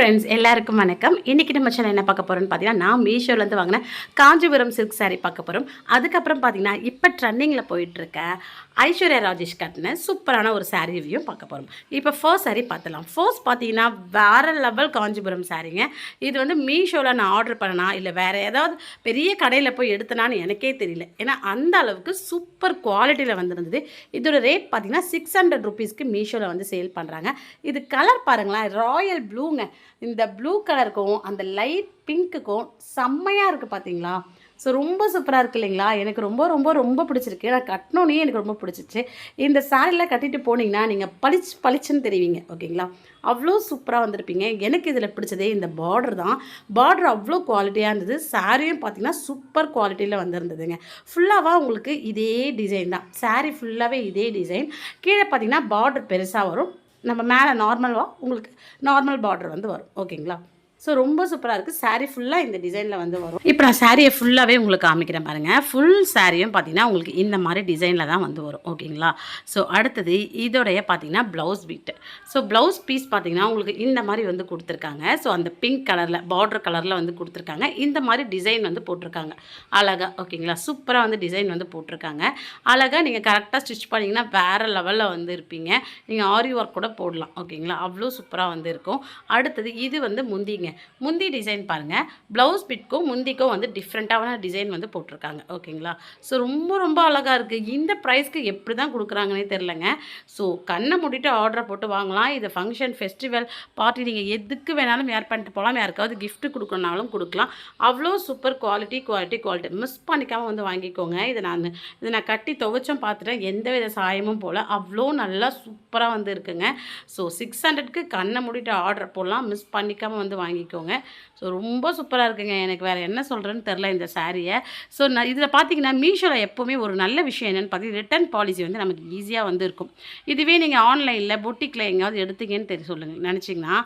Friends எல்லாருக்கும் வணக்கம். இன்றைக்கி நம்ம சேனல் என்ன பார்க்க போகிறோம்னு பார்த்தீங்கன்னா, நான் மீஷோலேருந்து வாங்கின காஞ்சிபுரம் சில்க் சாரீ பார்க்க போகிறோம். அதுக்கப்புறம் பார்த்தீங்கன்னா, இப்போ ட்ரெண்டிங்கில் போயிட்டுருக்க ஐஸ்வர்யா ராஜேஷ் கட்டின சூப்பரான ஒரு சாரீ ரிவ்யூ பார்க்க போகிறோம். இப்போ ஃபர்ஸ்ட் சாரீ பார்த்துலாம். ஃபர்ஸ்ட் பார்த்தீங்கன்னா வேறு லெவல் காஞ்சிபுரம் சாரீங்க. இது வந்து மீஷோவில் நான் ஆர்டர் பண்ணனா இல்லை வேறு ஏதாவது பெரிய கடையில் போய் எடுத்தனான்னு எனக்கே தெரியல. ஏன்னா அந்த அளவுக்கு சூப்பர் குவாலிட்டியில் வந்துருந்தது. இதோட ரேட் பார்த்தீங்கன்னா 600 ருபீஸ்க்கு மீஷோவில் வந்து சேல் பண்ணுறாங்க. இது கலர் பாருங்களேன், ராயல் ப்ளூங்க. இந்த ப்ளூ கலருக்கும் அந்த லைட் பிங்க்குக்கும் செம்மையாக இருக்குது பார்த்தீங்களா. ஸோ ரொம்ப சூப்பராக இருக்குது இல்லைங்களா. எனக்கு ரொம்ப ரொம்ப ரொம்ப பிடிச்சிருக்கு. நான் கட்டினோன்னே எனக்கு ரொம்ப பிடிச்சிச்சு. இந்த சாரீலாம் கட்டிட்டு போனீங்கன்னா நீங்கள் பளிச்சுன்னு தெரிவிங்க. ஓகேங்களா, அவ்வளோ சூப்பராக வந்திருப்பீங்க. எனக்கு இதில் பிடிச்சதே இந்த பார்டர் தான். பார்டர் அவ்வளோ குவாலிட்டியாக இருந்தது. சாரியும் பார்த்திங்கன்னா சூப்பர் குவாலிட்டியில் வந்திருந்ததுங்க. ஃபுல்லாக உங்களுக்கு இதே டிசைன் தான். சாரீ ஃபுல்லாகவே இதே டிசைன். கீழே பார்த்திங்கன்னா பார்டர் பெருசாக வரும். நம்ம மேலே நார்மலாக உங்களுக்கு நார்மல் பார்டர் வந்து வரும். ஓகேங்களா, ஸோ ரொம்ப சூப்பராக இருக்குது. சாரீ ஃபுல்லாக இந்த டிசைனில் வந்து வரும். இப்போ நான் சாரியை ஃபுல்லாகவே உங்களுக்கு காமிக்கிறேன் பாருங்கள். ஃபுல் சாரியும் பார்த்தீங்கன்னா உங்களுக்கு இந்த மாதிரி டிசைனில் தான் வந்து வரும். ஓகேங்களா, ஸோ அடுத்தது இதோடைய பார்த்தீங்கன்னா ப்ளவுஸ் பீட்டு. ஸோ ப்ளவுஸ் பீஸ் பார்த்தீங்கன்னா உங்களுக்கு இந்த மாதிரி வந்து கொடுத்துருக்காங்க. ஸோ அந்த பிங்க் கலரில் பார்டர் கலரில் வந்து கொடுத்துருக்காங்க. இந்த மாதிரி டிசைன் வந்து போட்டிருக்காங்க அழகாக. ஓகேங்களா, சூப்பராக வந்து டிசைன் வந்து போட்டிருக்காங்க. அழகாக நீங்கள் கரெக்டாக ஸ்டிச் பண்ணிங்கன்னா வேறு லெவலில் வந்து இருப்பீங்க. நீங்கள் ஆரி ஒர்க் கூட போடலாம். ஓகேங்களா, அவ்வளோ சூப்பராக வந்து இருக்கும். அடுத்தது இது வந்து முந்திங்க. முந்தி டிசைன் பாருங்கள். ப்ளவுஸ் பிட்க்கும் முந்திக்கும் வந்து டிஃப்ரெண்ட்டான டிசைன் வந்து போட்டிருக்காங்க. ஓகேங்களா, ஸோ ரொம்ப ரொம்ப அழகாக இருக்குது. இந்த ப்ரைஸ்க்கு எப்படி தான் கொடுக்குறாங்கன்னே தெரிலங்க. ஸோ கண்ணை மூடிட்டு ஆர்டரை போட்டு வாங்கலாம். இது ஃபங்க்ஷன், ஃபெஸ்டிவல், பார்ட்டி நீங்கள் எதுக்கு வேணாலும் வேர் பண்ணிட்டு போகலாம். யாருக்காவது கிஃப்ட் கொடுக்கணுனாலும் கொடுக்கலாம். அவ்வளோ சூப்பர் குவாலிட்டி மிஸ் பண்ணிக்காமல் வந்து வாங்கிக்கோங்க. இதை நான் கட்டி துவைச்சும் பார்த்துட்டேன். எந்த வித சாயமும் போல் அவ்வளோ நல்லா சூப்பராக வந்து இருக்குங்க. ஸோ 600க்கு கண்ணை மூடிட்டு ஆர்டர் போடலாம். மிஸ் பண்ணிக்காமல் வந்து வாங்கிக்கோங்க. ஸோ ரொம்ப சூப்பராக இருக்குங்க. எனக்கு வேறு என்ன சொல்கிறேன்னு தெரில இந்த சாரியை. ஸோ நான் இதில் பார்த்தீங்கன்னா மீஷோவில் எப்போவுமே ஒரு நல்ல விஷயம் என்னென்னு பார்த்தீங்கன்னா ரிட்டர்ன் பாலிசி வந்து நமக்கு ஈஸியாக வந்து இருக்கும். இதுவே நீங்கள் ஆன்லைனில் பொட்டிக்கில் எங்கேயாவது எடுத்தீங்கன்னு சொல்லுங்கள் நினச்சிங்கன்னா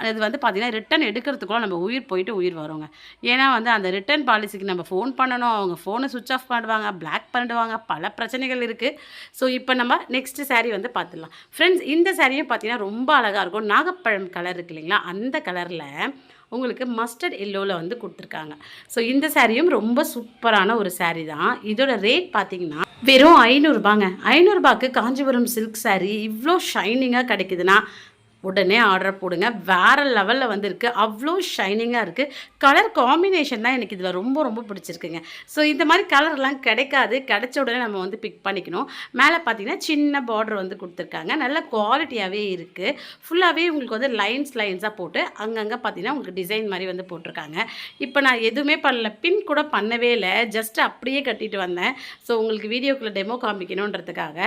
அது வந்து பார்த்திங்கன்னா ரிட்டன் எடுக்கிறதுக்குள்ள நம்ம உயிர் போயிட்டு உயிர் வருங்க. ஏன்னா வந்து அந்த ரிட்டன் பாலிசிக்கு நம்ம ஃபோன் பண்ணணும். அவங்க ஃபோனை சுவிட்ச் ஆஃப் பண்ணிடுவாங்க, பிளாக் பண்ணிடுவாங்க, பல பிரச்சனைகள் இருக்குது. ஸோ இப்போ நம்ம நெக்ஸ்ட்டு சாரீ வந்து பார்த்துடலாம். ஃப்ரெண்ட்ஸ், இந்த சாரியும் பார்த்தீங்கன்னா ரொம்ப அழகாக இருக்கும். நாகப்பழம் கலர் இருக்குது இல்லைங்களா, அந்த கலரில் உங்களுக்கு மஸ்டர்ட் எல்லோவில் வந்து கொடுத்துருக்காங்க. ஸோ இந்த சாரியும் ரொம்ப சூப்பரான ஒரு சாரீ தான். இதோட ரேட் பார்த்தீங்கன்னா வெறும் 500 ரூபாங்க. 500 ரூபாய்க்கு காஞ்சிபுரம் சில்க் சாரீ இவ்வளோ ஷைனிங்காக கிடைக்குதுன்னா உடனே ஆர்டர் போடுங்க. வேறு லெவலில் வந்து இருக்குது. அவ்வளோ ஷைனிங்காக இருக்குது. கலர் காம்பினேஷன் தான் எனக்கு இதில் ரொம்ப ரொம்ப பிடிச்சிருக்குங்க. ஸோ இந்த மாதிரி கலர்லாம் கிடைக்காது. கிடைச்ச உடனே நம்ம வந்து பிக் பண்ணிக்கணும். மேலே பார்த்தீங்கன்னா சின்ன பார்டர் வந்து கொடுத்துருக்காங்க. நல்ல குவாலிட்டியாகவே இருக்குது. ஃபுல்லாகவே உங்களுக்கு வந்து லைன்ஸாக போட்டு அங்கங்கே பார்த்தீங்கன்னா உங்களுக்கு டிசைன் மாதிரி வந்து போட்டிருக்காங்க. இப்போ நான் எதுவுமே பண்ணல, பின் கூட பண்ணவே இல்லை. ஜஸ்ட் அப்படியே கட்டிட்டு வந்தேன். ஸோ உங்களுக்கு வீடியோக்குள்ளே டெமோ காமிக்கணுன்றதுக்காக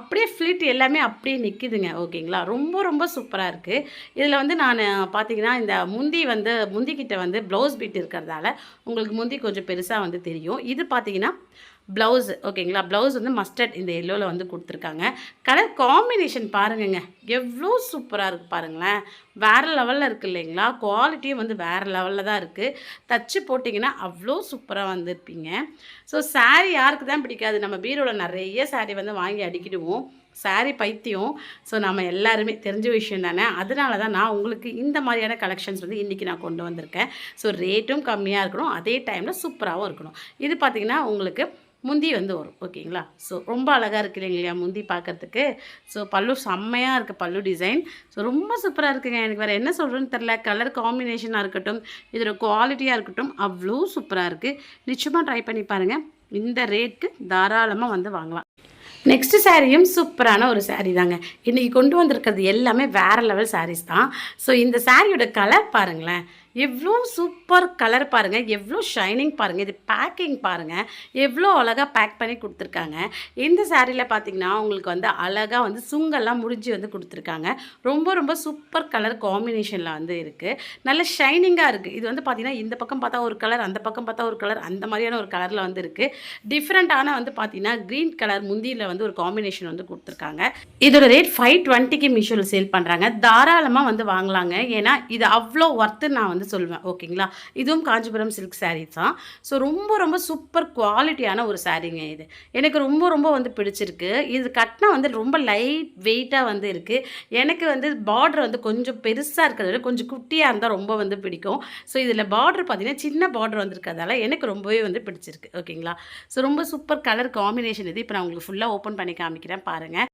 அப்படியே ஃப்ளிட் எல்லாமே அப்படியே நிற்கிதுங்க. ஓகேங்களா, ரொம்ப ரொம்ப சூப்பர் இருக்குது. இதில் வந்து நான் பார்த்தீங்கன்னா இந்த முந்திக்கிட்ட வந்து ப்ளவுஸ் பீட் இருக்கிறதால உங்களுக்கு முந்தி கொஞ்சம் பெருசாக வந்து தெரியும். இது பார்த்தீங்கன்னா ப்ளவுஸ். ஓகேங்களா, ப்ளவுஸ் வந்து மஸ்டர்ட் இந்த எல்லோவில் வந்து கொடுத்துருக்காங்க. கலர் காம்பினேஷன் பாருங்கங்க, எவ்வளோ சூப்பராக இருக்குது பாருங்களேன். வேறு லெவலில் இருக்குது இல்லைங்களா. குவாலிட்டியும் வந்து வேறு லெவலில் தான் இருக்குது. தச்சு போட்டிங்கன்னா அவ்வளோ சூப்பராக வந்துருப்பீங்க. ஸோ சாரீ யாருக்கு தான் பிடிக்காது. நம்ம பீரோவில் நிறைய சாரீ வந்து வாங்கி அடிக்கிடுவோம். சாரீ பைத்தியம். ஸோ நம்ம எல்லாருமே தெரிஞ்ச விஷயம் தானே. அதனால தான் நான் உங்களுக்கு இந்த மாதிரியான கலெக்ஷன்ஸ் வந்து இன்றைக்கி நான் கொண்டு வந்திருக்கேன். ஸோ ரேட்டும் கம்மியாக இருக்கணும், அதே டைமில் சூப்பராகவும் இருக்கணும். இது பார்த்திங்கன்னா உங்களுக்கு முந்தி வந்து வரும். ஓகேங்களா, ஸோ ரொம்ப அழகாக இருக்குது இல்லைங்களா முந்தி பார்க்குறதுக்கு. ஸோ பல்லு செம்மையாக இருக்குது, பல்லு டிசைன். ஸோ ரொம்ப சூப்பராக இருக்குங்க. எனக்கு வேறு என்ன சொல்கிறேன்னு தெரில. கலர் காம்பினேஷனாக இருக்கட்டும், இதோட குவாலிட்டியாக இருக்கட்டும், அவ்வளோ சூப்பராக இருக்குது. நிச்சயமாக ட்ரை பண்ணி பாருங்கள். இந்த ரேட்டுக்கு தாராளமாக வந்து வாங்கலாம். நெக்ஸ்ட்டு சாரியும் சூப்பரான ஒரு சாரீ தாங்க. இன்றைக்கி கொண்டு வந்திருக்கிறது எல்லாமே வேறு லெவல் சாரீஸ் தான். ஸோ இந்த சாரியோட கலர் பாருங்களேன், எவ்வளோ சூப்பர் கலர் பாருங்கள், எவ்வளோ ஷைனிங் பாருங்கள். இது பேக்கிங் பாருங்கள், எவ்வளோ அழகாக பேக் பண்ணி கொடுத்துருக்காங்க. இந்த சாரியில் பார்த்திங்கன்னா உங்களுக்கு வந்து அழகாக வந்து சுங்கெல்லாம் முடிஞ்சு வந்து கொடுத்துருக்காங்க. ரொம்ப ரொம்ப சூப்பர் கலர் காம்பினேஷனில் வந்து இருக்குது. நல்ல ஷைனிங்காக இருக்குது. இது வந்து பார்த்திங்கன்னா இந்த பக்கம் பார்த்தா ஒரு கலர், அந்த பக்கம் பார்த்தா ஒரு கலர், அந்த மாதிரியான ஒரு கலரில் வந்து இருக்குது. டிஃப்ரெண்ட்டான வந்து பார்த்திங்கன்னா க்ரீன் கலர் முந்தியில் வந்து ஒரு காம்பினேஷன் வந்து கொடுத்துருக்காங்க. இதோட ரேட் 520க்கு மீஷோவில் சேல் பண்ணுறாங்க. தாராளமாக வந்து வாங்கலாங்க. ஏன்னா இது அவ்வளோ ஒர்த்து நான் வந்து வந்து சொல்லுவேன். ஓகேங்களா? இதுவும் காஞ்சிபுரம் சில்க் சாரீஸ் தான். ஸோ ரொம்ப ரொம்ப சூப்பர் குவாலிட்டியான ஒரு சாரீங்க இது. எனக்கு ரொம்ப ரொம்ப வந்து பிடிச்சிருக்கு. இது கட்டினா வந்து ரொம்ப லைட் வெயிட்டாக வந்து இருக்குது. எனக்கு வந்து பார்டர் வந்து கொஞ்சம் பெருசாக இருக்கிறத விட கொஞ்சம் குட்டியாக இருந்தால் ரொம்ப வந்து பிடிக்கும். ஸோ இதில் பார்டர் பார்த்தீங்கன்னா சின்ன பார்டர் வந்துருக்கிறதால எனக்கு ரொம்பவே வந்து பிடிச்சிருக்கு. ஓகேங்களா? ஸோ ரொம்ப சூப்பர் கலர் காம்பினேஷன் இது. இப்போ நான் உங்களுக்கு ஃபுல்லாக ஓப்பன் பண்ணி காமிக்கிறேன் பாருங்கள்.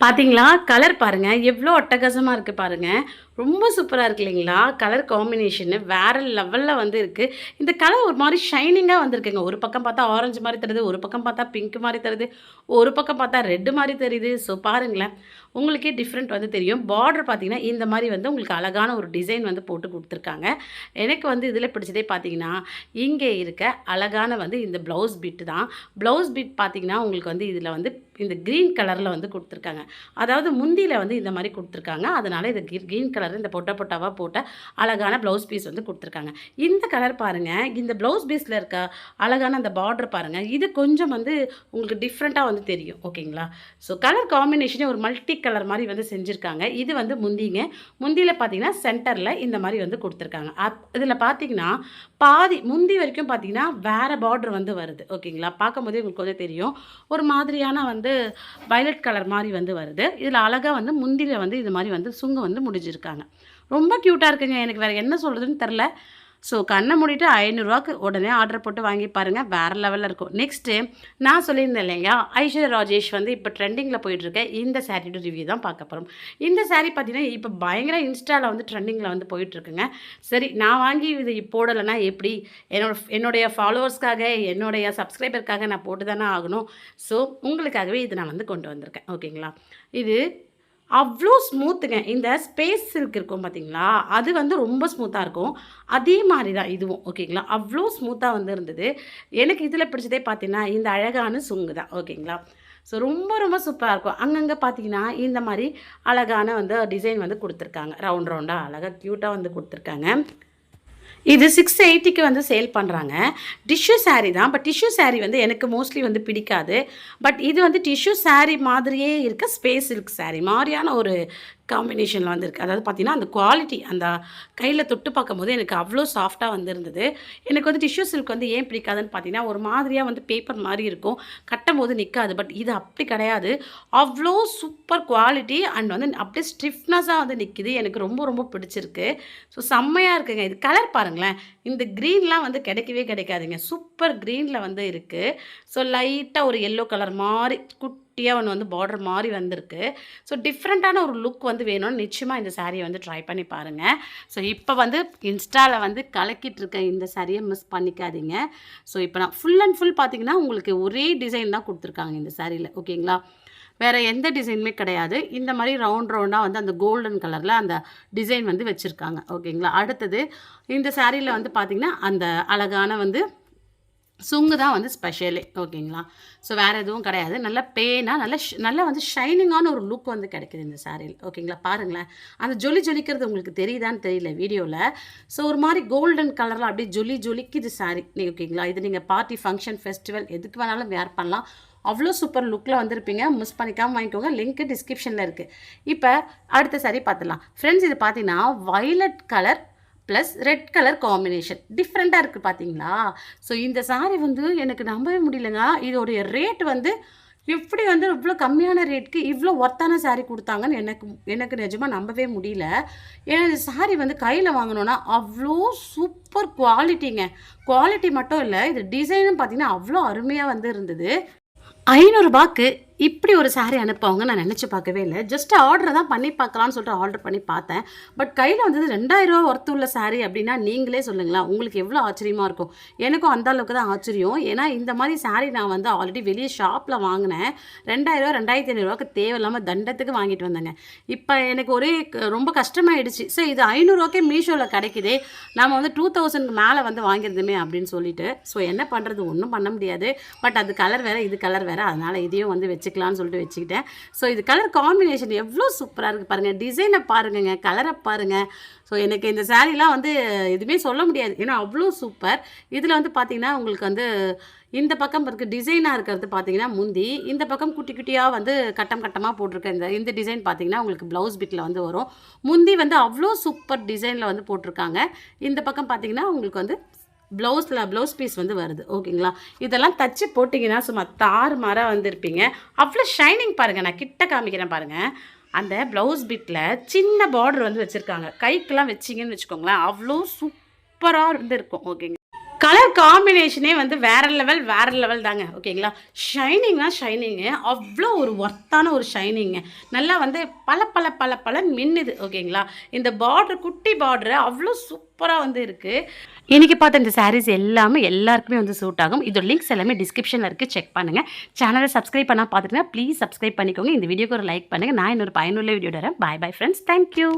பார்த்தீங்களா? கலர் பாருங்கள் எவ்வளோ அட்டகாசமாக இருக்குது பாருங்கள். ரொம்ப சூப்பராக இருக்கு இல்லைங்களா? கலர் காம்பினேஷனு வேறு லெவலில் வந்து இருக்குது. இந்த கலர் ஒரு மாதிரி ஷைனிங்காக வந்திருக்குங்க. ஒரு பக்கம் பார்த்தா ஆரஞ்சு மாதிரி தருது, ஒரு பக்கம் பார்த்தா பிங்க் மாதிரி தருது, ஒரு பக்கம் பார்த்தா ரெட்டு மாதிரி தெரியுது. ஸோ பாருங்களேன், உங்களுக்கே டிஃப்ரெண்ட் வந்து தெரியும். பார்டர் பார்த்தீங்கன்னா இந்த மாதிரி வந்து உங்களுக்கு அழகான ஒரு டிசைன் வந்து போட்டு கொடுத்துருக்காங்க. எனக்கு வந்து இதில் பிடிச்சதே பார்த்தீங்கன்னா இங்கே இருக்க அழகான வந்து இந்த ப்ளவுஸ் பிட்டு தான். ப்ளவுஸ் பிட் பார்த்தீங்கன்னா உங்களுக்கு வந்து இதில் வந்து இந்த க்ரீன் கலரில் வந்து கொடுத்துருக்காங்க. அதாவது முந்தியில் வந்து இந்த மாதிரி கொடுத்துருக்காங்க. அதனால் இது க்ரீன் கலர் இந்த பொட்டா பொட்டாவாக போட்ட அழகான ப்ளவுஸ் பீஸ் வந்து கொடுத்துருக்காங்க. இந்த கலர் பாருங்கள், இந்த ப்ளவுஸ் பீஸில் இருக்க அழகான அந்த பார்டர் பாருங்கள், இது கொஞ்சம் வந்து உங்களுக்கு டிஃப்ரெண்ட்டாக வந்து தெரியும். ஓகேங்களா? ஸோ கலர் காம்பினேஷனே ஒரு மல்டி கலர் மாதிரி வந்து செஞ்சுருக்காங்க. இது வந்து முந்திங்க. முந்தியில் பார்த்தீங்கன்னா சென்டரில் இந்த மாதிரி வந்து கொடுத்துருக்காங்க. இதில் பார்த்தீங்கன்னா பாதி முந்தி வரைக்கும் பார்த்தீங்கன்னா வேறு பார்டர் வந்து வருது. ஓகேங்களா? பார்க்கும்போதே உங்களுக்கு வந்து தெரியும். ஒரு மாதிரியான வந்து வயலட் கலர் மாதிரி வந்து வருது. இதில் அழகாக வந்து முந்தியில் வந்து இது மாதிரி வந்து சுங்கு வந்து முடிஞ்சிருக்காங்க. ரொம்ப க்யூட்டாக இருக்குங்க. எனக்கு வேறு என்ன சொல்கிறதுன்னு தெரில. ஸோ கண்ணை மூடிட்டு 500ரூவாக்கு உடனே ஆர்டர் போட்டு வாங்கி பாருங்கள். வேறு லெவலில் இருக்கும். நெக்ஸ்ட்டு நான் சொல்லியிருந்தேன் இல்லையா, ஐஸ்வர்யா ராஜேஷ் வந்து இப்போ ட்ரெண்டிங்கில் போயிட்டுருக்க இந்த சாரியோட ரிவ்யூ தான் பார்க்க போகிறோம். இந்த சாரீ பார்த்தீங்கன்னா இப்போ பயங்கர இன்ஸ்டாவில் வந்து ட்ரெண்டிங்கில் வந்து போயிட்டுருக்குங்க. சரி, நான் வாங்கி இது போடலைன்னா எப்படி? என்னுடைய ஃபாலோவர்ஸ்க்காக, என்னுடைய சப்ஸ்கிரைபருக்காக நான் போட்டு தானே ஆகணும். ஸோ உங்களுக்காகவே இது நான் வந்து கொண்டு வந்திருக்கேன். ஓகேங்களா? இது அவ்வளோ ஸ்மூத்துங்க. இந்த ஸ்பேஸ் சில்க் இருக்கும் பார்த்தீங்களா, அது வந்து ரொம்ப ஸ்மூத்தாக இருக்கும். அதே மாதிரி தான் இதுவும். ஓகேங்களா? அவ்வளோ ஸ்மூத்தாக வந்து இருந்தது. எனக்கு இதில் பிடிச்சதே பார்த்தீங்கன்னா இந்த அழகான சுங்கு தான். ஓகேங்களா? ஸோ ரொம்ப ரொம்ப சூப்பராக இருக்கும். அங்கங்கே பார்த்தீங்கன்னா இந்த மாதிரி அழகான வந்து டிசைன் வந்து கொடுத்துருக்காங்க. ரவுண்ட் ரவுண்டாக அழகாக க்யூட்டாக வந்து கொடுத்துருக்காங்க. இது 680க்கு வந்து சேல் பண்ணுறாங்க. டிஷ்யூ சாரீ தான். பட் டிஷ்யூ சாரீ வந்து எனக்கு மோஸ்ட்லி வந்து பிடிக்காது. பட் இது வந்து டிஷ்யூ சாரீ மாதிரியே இருக்க ஸ்பேஸ் சில்க் சாரீ மாதிரியான ஒரு காம்பினேஷனில் வந்துருக்கு. அதாவது பார்த்தீங்கன்னா அந்த குவாலிட்டி அந்த கையில் தொட்டு பார்க்கும்போது எனக்கு அவ்வளோ சாஃப்டாக வந்து இருந்தது. எனக்கு வந்து டிஷ்யூ சில்க் வந்து ஏன் பிடிக்காதுன்னு பார்த்தீங்கன்னா ஒரு மாதிரியாக வந்து பேப்பர் மாதிரி இருக்கும், கட்டும்போது நிற்காது. பட் இது அப்படி கிடையாது. அவ்வளோ சூப்பர் குவாலிட்டி அண்ட் வந்து அப்படியே ஸ்டிஃப்னஸாக வந்து நிற்கிது. எனக்கு ரொம்ப ரொம்ப பிடிச்சிருக்கு. ஸோ செம்மையாக இருக்குங்க. இது கலர் பாருங்களேன். இந்த க்ரீன்லாம் வந்து கிடைக்கவே கிடைக்காதுங்க. சூப்பர் க்ரீனில் வந்து இருக்குது. ஸோ லைட்டாக ஒரு எல்லோ கலர் மாதிரி குட்டியாக ஒன்று வந்து பார்டர் மாதிரி வந்திருக்கு. ஸோ டிஃப்ரெண்ட்டான ஒரு லுக் வந்து வேணும்னு நிச்சயமாக இந்த சாரியை வந்து ட்ரை பண்ணி பாருங்கள். ஸோ இப்போ வந்து இன்ஸ்டாவில் வந்து கலக்கிட்டு இருக்க இந்த சாரியை மிஸ் பண்ணிக்காதீங்க. ஸோ இப்போ நான் ஃபுல் அண்ட் ஃபுல் பார்த்தீங்கன்னா உங்களுக்கு ஒரே டிசைன் தான் கொடுத்துருக்காங்க இந்த சாரியில். ஓகேங்களா? வேறு எந்த டிசைனுமே கிடையாது. இந்த மாதிரி ரவுண்டாக வந்து அந்த கோல்டன் கலரில் அந்த டிசைன் வந்து வச்சுருக்காங்க. ஓகேங்களா? அடுத்தது இந்த சாரியில் வந்து பார்த்திங்கன்னா அந்த அழகான வந்து சுங்கு தான் வந்து ஸ்பெஷலே. ஓகேங்களா? ஸோ வேறு எதுவும் கிடையாது. நல்லா பேனாக நல்லா வந்து ஷைனிங்கான ஒரு லுக் வந்து கிடைக்குது இந்த சாரியில். ஓகேங்களா? பாருங்களேன், அந்த ஜொலி ஜொலிக்கிறது உங்களுக்கு தெரியுதான்னு தெரியல வீடியோவில். ஸோ ஒரு மாதிரி கோல்டன் கலரில் அப்படியே ஜொலிக்குது சாரி. ஓகேங்களா? இது நீங்கள் பார்ட்டி, ஃபங்க்ஷன், ஃபெஸ்டிவல் எதுக்கு வேணாலும் வேர் பண்ணலாம். அவ்வளோ சூப்பர் லுக்கில் வந்திருப்பீங்க. மிஸ் பண்ணிக்காமல் வாங்கிக்கோங்க. லிங்க்கு டிஸ்கிரிப்ஷனில் இருக்குது. இப்போ அடுத்த சாரி பார்த்துடலாம். ஃப்ரெண்ட்ஸ், இது பார்த்தீங்கன்னா violet colour plus red colour combination டிஃப்ரெண்ட்டாக இருக்குது பார்த்தீங்களா? ஸோ இந்த சாரீ வந்து எனக்கு நம்பவே முடியலங்க. இதோடைய ரேட் வந்து எப்படி வந்து இவ்வளோ கம்மியான ரேட்டுக்கு இவ்வளோ ஒர்த்தான சாரீ கொடுத்தாங்கன்னு எனக்கு நிஜமாக நம்பவே முடியல. ஏன்னா இந்த சாரீ வந்து கையில் வாங்கினோன்னா அவ்வளோ சூப்பர் குவாலிட்டிங்க. குவாலிட்டி மட்டும் இல்லை, இது டிசைனும் பார்த்தீங்கன்னா அவ்வளோ அருமையாக வந்து இருந்தது. 500 இப்படி ஒரு சாரீ அனுப்புவாங்க நான் நினச்சி பார்க்கவே இல்லை. ஜஸ்ட் ஆர்டர் தான் பண்ணி பார்க்கலான்னு சொல்லிட்டு ஆர்டர் பண்ணி பார்த்தேன். பட் கையில் வந்தது 2000 ஒர்த்து உள்ள சாரீ அப்படின்னா நீங்களே சொல்லுங்களேன், உங்களுக்கு எவ்வளோ ஆச்சரியமாக இருக்கும். எனக்கும் அந்த அளவுக்கு தான் ஆச்சரியம். ஏன்னா இந்த மாதிரி சாரீ நான் வந்து ஆல்ரெடி வெளியே ஷாப்பில் வாங்கினேன். 2000 2500 தேவையில்லாமல் தண்டத்துக்கு வாங்கிட்டு வந்தேங்க. இப்போ எனக்கு ரொம்ப கஷ்டமாயிடுச்சு. ஸோ இது 500 மீஷோவில் கிடைக்குதே, நம்ம வந்து 2000 மேலே வந்து வாங்கியிருந்தோமே அப்படின்னு சொல்லிட்டு. ஸோ என்ன பண்ணுறது, ஒன்றும் பண்ண முடியாது. பட் அது கலர் வேறு, இது கலர் வேறு, அதனால் இதையும் வந்து வச்சுக்கலான்னு சொல்லிட்டு வச்சுக்கிட்டேன். ஸோ இது கலர் காம்பினேஷன் எவ்வளோ சூப்பராக இருக்குது பாருங்கள். டிசைனை பாருங்கங்க, கலரை பாருங்கள். ஸோ எனக்கு இந்த சாரீலாம் வந்து எதுவுமே சொல்ல முடியாது, ஏன்னா அவ்வளோ சூப்பர். இதில் வந்து பார்த்திங்கன்னா உங்களுக்கு வந்து இந்த பக்கம் இருக்க டிசைனாக இருக்கிறது பார்த்தீங்கன்னா முந்தி, இந்த பக்கம் குட்டி குட்டியாக வந்து கட்டம் கட்டமாக போட்டிருக்க இந்த டிசைன் பார்த்தீங்கன்னா உங்களுக்கு ப்ளவுஸ் பிட்டில் வந்து வரும். முந்தி வந்து அவ்வளோ சூப்பர் டிசைனில் வந்து போட்டிருக்காங்க. இந்த பக்கம் பார்த்தீங்கன்னா உங்களுக்கு வந்து ப்ளவுஸ் பீஸ் வந்து வருது. ஓகேங்களா? இதெல்லாம் தச்சு போட்டிங்கன்னா சும்மா தாறுமாறாக வந்திருப்பீங்க. அவ்வளோ ஷைனிங் பாருங்கள். நான் கிட்ட காமிக்கிறேன் பாருங்கள். அந்த ப்ளவுஸ் பிட்டில் சின்ன பார்டர் வந்து வச்சுருக்காங்க. கைக்கெல்லாம் வச்சிங்கன்னு வச்சுக்கோங்களேன், அவ்வளோ சூப்பராக வந்து இருக்கும். ஓகேங்க. கலர் காம்பினேஷனே வந்து வேறு லெவல் தாங்க. ஓகேங்களா? ஷைனிங்னா ஷைனிங்கு. அவ்வளோ ஒரு ஒர்த்தான ஒரு ஷைனிங்க. நல்லா வந்து பளபளன்னு மின்னுது. ஓகேங்களா? இந்த பார்டர் குட்டி பார்டரு அவ்வளோ சூப்பராக வந்து இருக்குது. இன்றைக்கி பார்த்த இந்த சாரீஸ் எல்லாமே எல்லாருக்குமே வந்து சூட் ஆகும். இதோட லிங்க்ஸ் எல்லாமே டிஸ்கிரிப்ஷனில் இருக்குது, செக் பண்ணுங்கள். சேனலை சப்ஸ்கிரைப் பண்ணால் பார்த்துட்டுங்கன்னா ப்ளீஸ் சப்ஸ்கிரைப் பண்ணிக்கோங்க. இந்த வீடியோக்கு ஒரு லைக் பண்ணுங்கள். நான் இன்னொரு பயனுள்ள வீடியோ தரேன். Bye friends. தேங்க்யூ.